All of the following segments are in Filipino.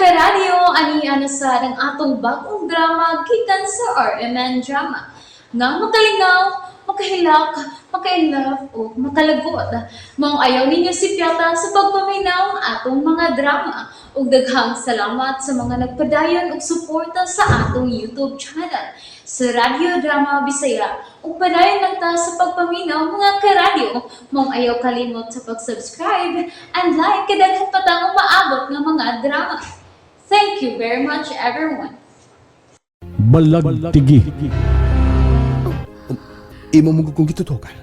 karadyo, ani sa ng atong bagong drama gikan sa RMN Drama. Nga makalingaw, makahilak, makainlove, o makalagot. Maong ayaw ninyo si Piata sa pagpaminaw ang atong mga drama. Ug daghang salamat sa mga nagpadayon ug suporta sa atong YouTube channel sa Radio Drama Bisaya. Ug padayon lang ta sa pagpaminaw mga karadyo. Maong ayaw kalimot sa pag-subscribe and like kadaghan pa tang maabot ng mga drama. Thank you very much everyone. Balagtigi. Imo mo kung gitutukan.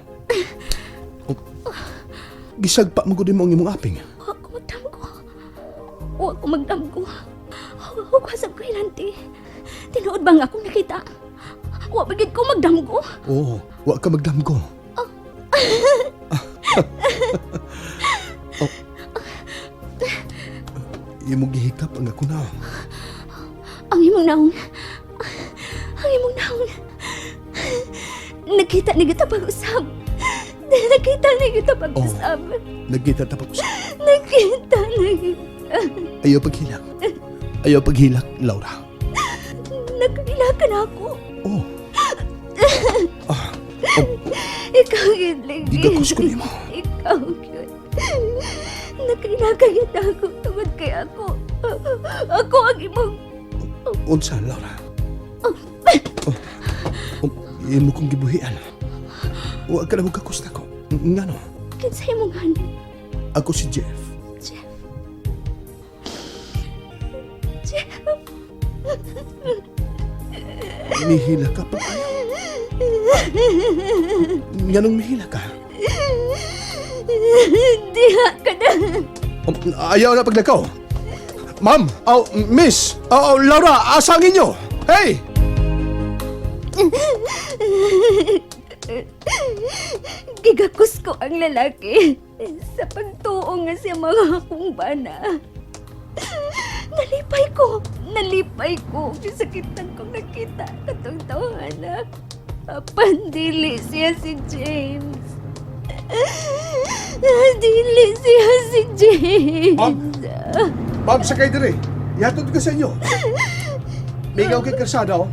Gisagpa mo din mo ang imong aping. Huwag ko magdamgo. Huwag ko sa kailanti. Tinuod ba nga akong nakita? Huwag bagid ko magdamgo. Oo, wa ka magdamgo. Imong gihikap ang ako na. Ang imong naong. Ang imong naong. Nakita ni kita pag-usap. Nakita ni kita pag-usap. Nagkita tapos. Nakita ni kita. Ayaw paghilak. Ayaw paghilak, Laura. Nagkailakan ako. Oh. Ikaw yun, Lagi. Gigakus ko nimo. Ikaw yun. Nagkailakan yun ako. Tungod kay ako. Ako ang imong. Unsa, Laura? Imo kong gibuhian. Wa ka na mo kakus na ko. Ngano? Kinsay mong hanin? Ako si Jeff. Jeff. Mihila ka pa. Nganong mihila ka? Diha ka na. Ayaw na paglakaw. Ma'am! Miss! Laura! Asang inyo! Hey! Gigakus ko ang lalaki sa pagtuong nga siya mga akong bana. Nalipay ko. Sakitan kong nakita katong tawanan. Pandili siya si James. Dili siya si James. Ma'am, sakay dire. Yatod ka sa inyo. May ikaw kay karsada, oh.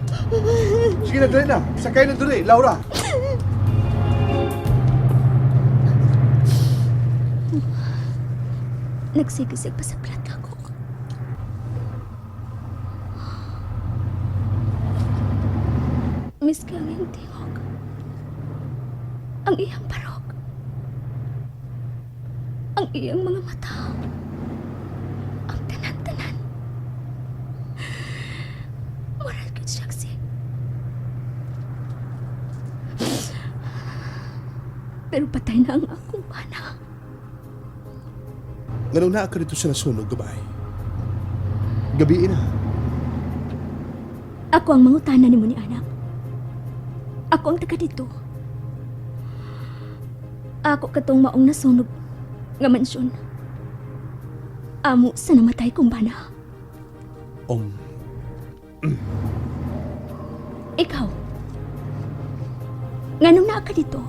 Sige na, dire na. Sakay na dire, Laura. Nagsigisig pa sa plat ako. Miss kang yung tingog. Ang iyang parok. Ang iyang mga mata. Ang tanan-tanan. Moral ka siya kasi. Pero patay na ang akong bana. Nganong naa ka dito sa nasunog, gabay? Gabi na. Ako ang mangutana ni mo ni anak. Ako ang taga dito. Ako katong maong nasunog nga mansyon. Amo sa namatay kong bana. Ikaw. Nganong naa ka dito?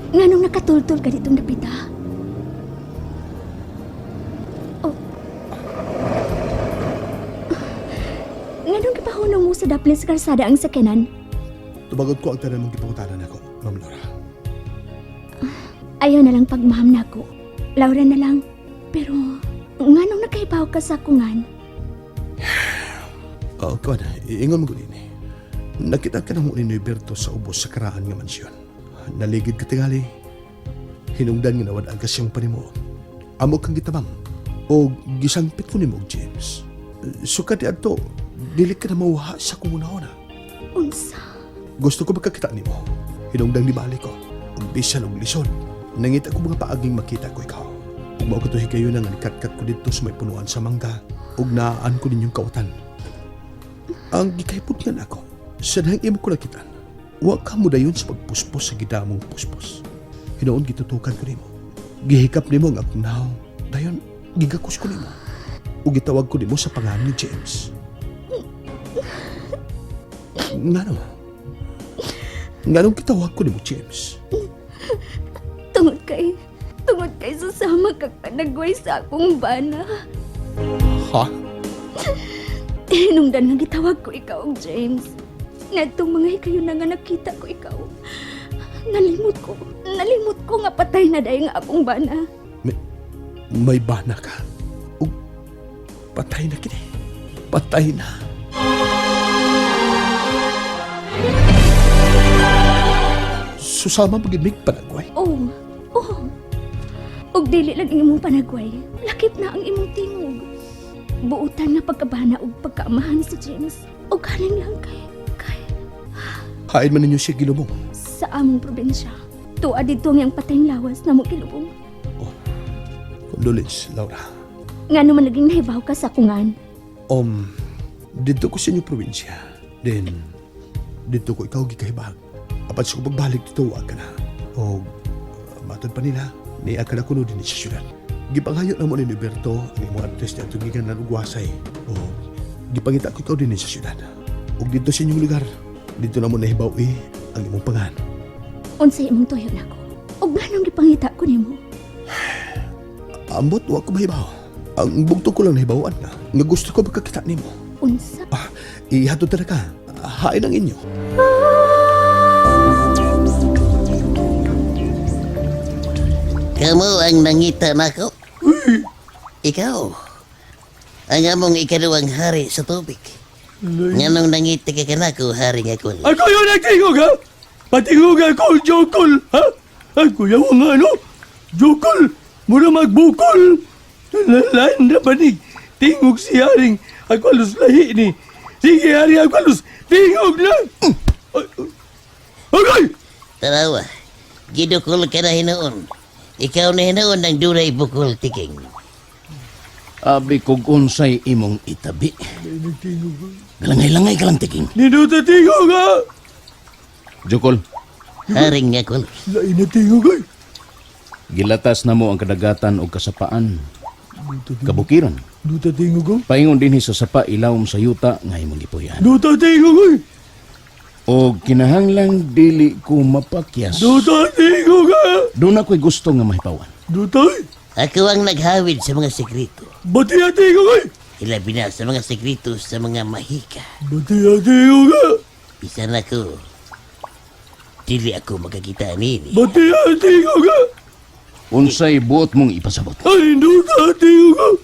Nganong nakatultol ka ditong napita? Nganong gipahunong mo sa daplin sa karsada ang sakenan? Tubagot ko ang tanan mong gipangutanan ako, Ma'am Laura. Ayaw na lang pagmaham na ako. Laura na lang. Pero, nganong nakahibaw ka sa kungan? Kuwan, ingon mo din eh. Nakita ka na mo ni Berto sa ubos sa karaan nga mansyon. Naligid ka tingali. Hinungdan nga nawad ang kasyang panimo. Amo kang gitabang. O gisangpit ko ni mo, James. Sukat di ato, dili ka na mauha sa kumunahon na. Unsa? Gusto ko magkakita ni mo. Hinungdang di balik ko. Ug bisan og lison. Nangita ko mga paaging makita ko ikaw. Ug mao ko to higayon nga nikat-kat ko dito sa may punuan sa mangga. Ug naan ko ninyong kawatan. Ang gikaipot nga ako, sa dahang imo ko nakitan, wa ka mo dayon sa pagpuspos sa gidamong puspos. Hinoon gitutukan ko nimo. Gihikap nimo ang akong nahaw. Dayon, gigakus ko nimo. Ug gitawag ko nimo sa pangalan ni James. Nganong kitawag ko nimo, James? Tungod kay susama ka ka nagway sa akong bana. Ha? Hinungdan nga gitawag ko ikaw, James. Nagtong mga kayo na nga nakita ko ikaw. Nalimot ko nga patay na dahi nga akong bana. May bana ka. Ug patay na kini. Patay na. Susama magimig panagway. Oh. Og dili lang ang imong panagway. Lakip na ang imong tingog. Buutan nga pagkabana og pagkaamahan si James. Og kanin lang kay Hain man ninyo siya gilubong. sa among probinsya. Tuwa dito ang patayng lawas na mo kilubong. Condolence, Laura. Nga naman naging nahibaw ka sa kungan. Dito ko sa inyo probinsya. Then, dito ko ikaw gikahibag. Apat sa pagbalik dito, wag ka na. O, matod pa nila, niya ka na kuno din sa syudad. Gipanghayot na mo ni Berto ang imong address niya itong gigan na ugwasay. O, gipangita ko ikaw din sa syudad. O dito sa inyong lugar, dito na mo nahibaw ang imong pangan. Unsay imong tuyo nako. Og blanong gipangita ko nimo. Ambot, wag ko mahibaw. Ang bugto ko lang nahibawan na. Nga gusto ko magkakita nimo. Unsa? Ihatod na ka. Hain ang inyo. Kamu ang nangita nako. Ikaw. Ang among ikaduwang hari sa tubig. Nganong nangita ka kanako, hari nga kul. Ako yung nagtingog, ha? Patingog ako, Jokol, ha? Ako yung ano? Jokol, mura magbukol. Lalaan na ba ni? Tingog si Haring. Ako alos lahi ni. Sige, Hari, ako alos. Tingog na! Okay! Tarawa, gidukol ka na hinoon. Ikaw na hinoon ng dunay bukol tiking. Abi kog unsay imong itabi. Galangay-langay ka lang tiking. Ninuta tingog, ha? Jokol, Haring nga kul. Lain na tingog, ay. gilatas na mo ang kadagatan o kasapaan. Kabukiran. Nuta tingog, ay. Paingon din sa sapa ilawom sa yuta nga imong gipuyan. Nuta tingog, ay. O kinahanglang dili ko mapakyas. Nuta tingog, ay. Doon ako'y gusto nga mahipawan. Nuta, ay. Ako ang naghawid sa mga sekreto. Bati na tingog, ay. Ilabi na sa mga sekreto sa mga mahika. Bati na tingog, ay. Bisan ako. Dili ako makakita nini. Bati na tingog, ay. Unsay buot mong ipasabot. Ay, nuta tingog, ay.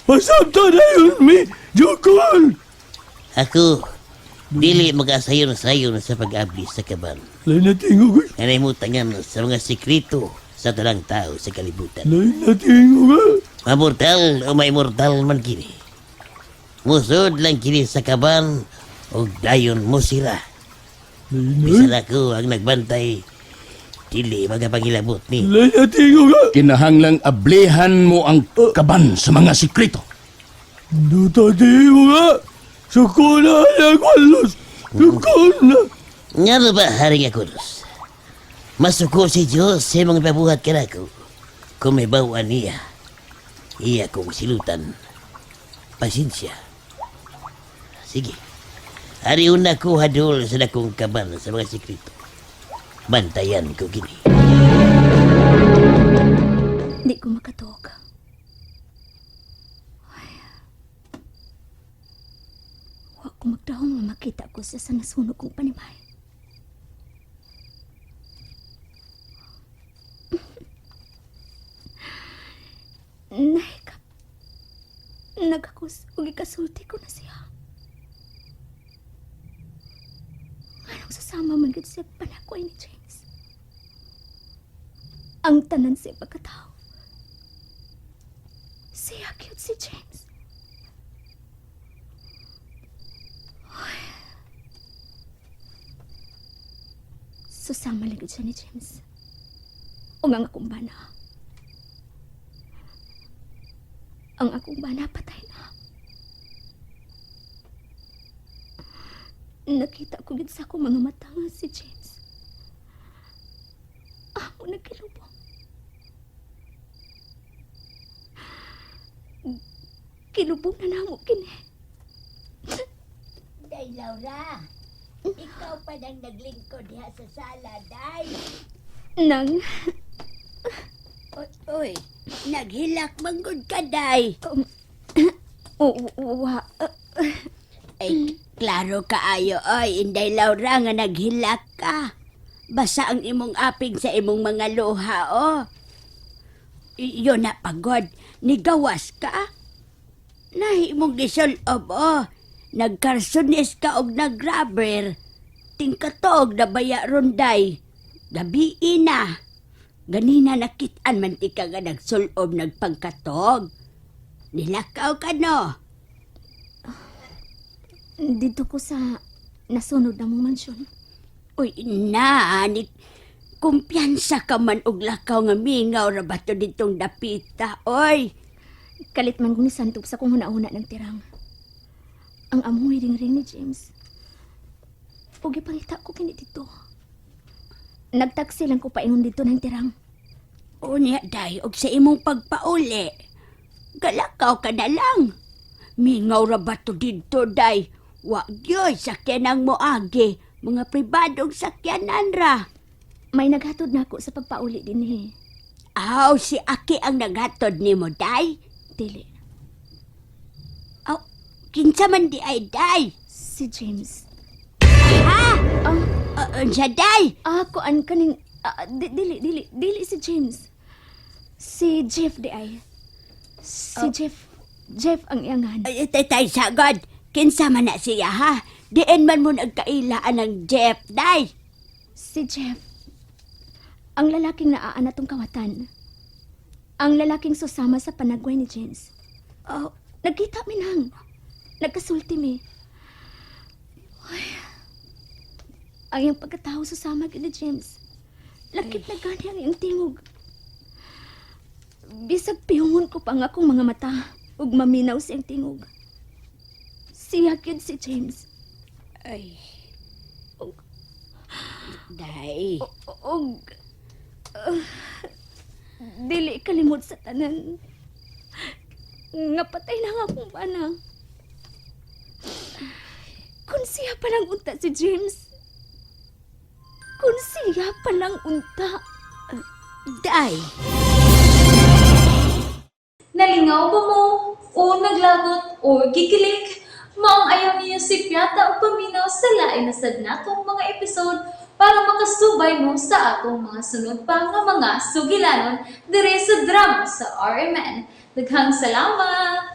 Pasabta na yun, mi. Jokol. Ako, dili mag-asayon-sayon sa pag-abli sa kaban. Lain na tingog, ay. Nanay mo tangan sa mga sekreto sa talang tao sa kalibutan. Lain na tingog, ay. Mamortal o may mortal man kini. Musod lang kini sa kaban o dayon mo sila. Lain na, Bisan ako ang nagbantay, dili magapangilabot ni. lain na tingog, ay. Kinahanglang ablihan mo ang kaban sa mga sikreto. Nuta tingog, ay. Suko na ang walos. Suko na. Nga ba haring ako dos? Masuko si Diyos sa mga babuhat ka na ko. Kung may bawaan niya, iya kong silutan. Pasensya. Sige. Hari una ko hadol sa dakong kaban sa mga sikreto. Bantayan ko gini. Di ko makatuog. Wa ko magdahong nga makita ko sa nasunog kong panimay. Nahikap. Nagakus o ikasulti ko na siya. Anong sasama man gid siya panakoy ni James? Ang tanan siya pagkatao. Siya cute si James. Susama lang gid siya ni James. O nga akong bana. Ang akong bana patay na. Nakita ko gid sa akong mga mata nga si James. Amo nagkilubong. Kilubong na namo kini. Day Laura, ikaw pa nang naglingkod diha sa sala, Day. Nang Oy, naghilak manggod ka, Day. Wa. Ay, klaro kaayo oy, inday Laura nga naghilak ka. Basa ang imong aping sa imong mga luha, oh. Yun na pagod, nigawas ka. Nahi imong gisulob, oh. Nagkarsonis ka og nagrubber. Tingkatog na baya ronday. Gabi na. Ganina nakitaan man ti ka nga nagsulob nagpangkatog. Nilakaw ka no. Dito ko sa nasunod na mong mansyon. Uy, na, ni kumpiyansa ka man og lakaw nga mingaw ra bato ditong dapita, oy. Kalit man kong nisantog sa kung una ng tirang. Ang amoy ring-ring ni James. O gipangita ko kini dito. Nagtaksi lang ko paingon dito ng tirang. O niya, day, og sa imong pagpauli. Galakaw ka na lang. Mingaw ra bato dito, day. Wa gyoy, sakyanan mo agi. Mga pribadong sakyanan ra. May naghatod na ako sa pagpauli din eh. Aw, si Aki ang naghatod ni mo, day. Dili. Aw, kinsa man di ay, day. Si James. Ha? Siya, day. Kuan kaning... dili si James. Si Jeff di ay. Si Jeff ang iyangan. Ay, tay, sagod. Kinsa man na siya, ha? Diin man mo nagkailaan ng Jeff, day. Si Jeff. Ang lalaking naaan na tong kawatan. Ang lalaking susama sa panagway ni James. Nagkita mi nang. Nagkasulti mi. Ay. Ang iyang pagkatao susama ni James. Lakip na gani ang iyang tingog. Bisag pihungon ko pa nga akong mga mata ug maminaw siyang tingog. Siya yun si James. Ay. Day. Og dili kalimot sa tanan. Nga patay na nga akong bana. Kung siya palang unta si James. Kung siya palang unta. Day. Nalingaw ba mo? O naglagot? O gikilig? Maong ayaw niyo si Piata o paminaw sa lain na sad natong mga episode para makasubay mo sa atong mga sunod pa nga mga sugilanon dire sa drama sa RMN. Daghang salamat!